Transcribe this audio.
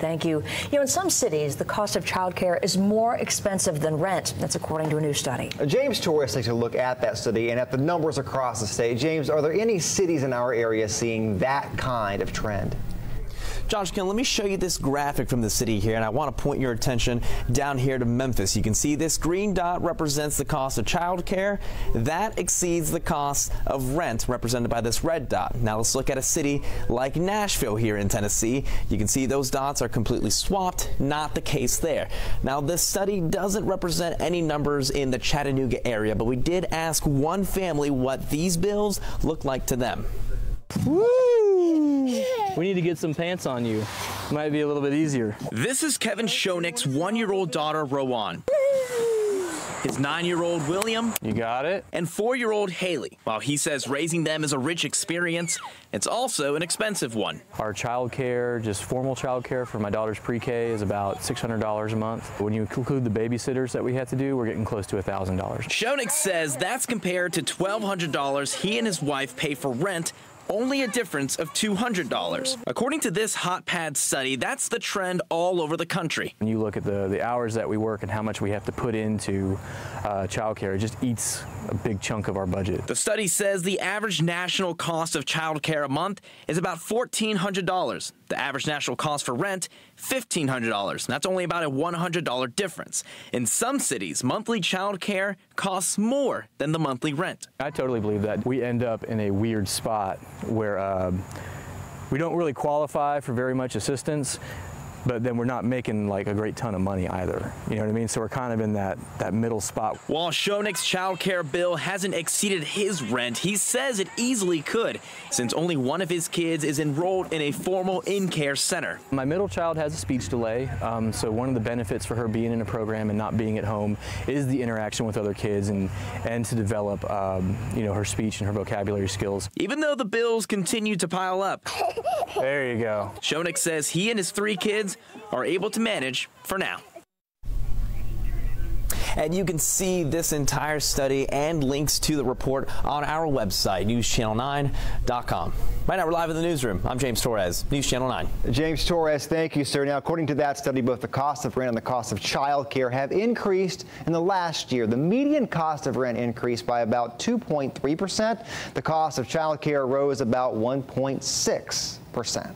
Thank you. You know, in some cities, the cost of childcare is more expensive than rent. That's according to a new study. James Torres takes a look at that study and at the numbers across the state. James, are there any cities in our area seeing that kind of trend? Josh, let me show you this graphic from the city here, and I want to point your attention down here to Memphis. You can see this green dot represents the cost of childcare. That exceeds the cost of rent, represented by this red dot. Now let's look at a city like Nashville here in Tennessee. You can see those dots are completely swapped. Not the case there. Now this study doesn't represent any numbers in the Chattanooga area, but we did ask one family what these bills look like to them. Woo! We need to get some pants on you. Might be a little bit easier. This is Kevin Schoenick's 1-year-old daughter, Rowan. His 9-year-old William. You got it. And 4-year-old Haley. While he says raising them is a rich experience, it's also an expensive one. Our childcare, just formal childcare for my daughter's pre-K, is about $600 a month. When you include the babysitters that we have to do, we're getting close to $1,000. Schoenick says that's compared to $1,200 he and his wife pay for rent, only a difference of $200. According to this hot pad study, that's the trend all over the country. When you look at the hours that we work and how much we have to put into childcare, it just eats a big chunk of our budget. The study says the average national cost of childcare a month is about $1,400. The average national cost for rent, $1,500. That's only about a $100 difference. In some cities, monthly childcare costs more than the monthly rent. I totally believe that. We end up in a weird spot where we don't really qualify for very much assistance, but then we're not making like a great ton of money either. You know what I mean? So we're kind of in that middle spot. While Schoenick's childcare bill hasn't exceeded his rent, he says it easily could, since only one of his kids is enrolled in a formal in-care center. My middle child has a speech delay, so one of the benefits for her being in a program and not being at home is the interaction with other kids and to develop you know, her speech and her vocabulary skills. Even though the bills continue to pile up. There you go. Schoenick says he and his 3 kids are able to manage for now. And you can see this entire study and links to the report on our website, NewsChannel9.com. Right now, we're live in the newsroom. I'm James Torres, News Channel 9. James Torres, thank you, sir. Now, according to that study, both the cost of rent and the cost of child care have increased in the last year. The median cost of rent increased by about 2.3%. The cost of child care rose about 1.6%.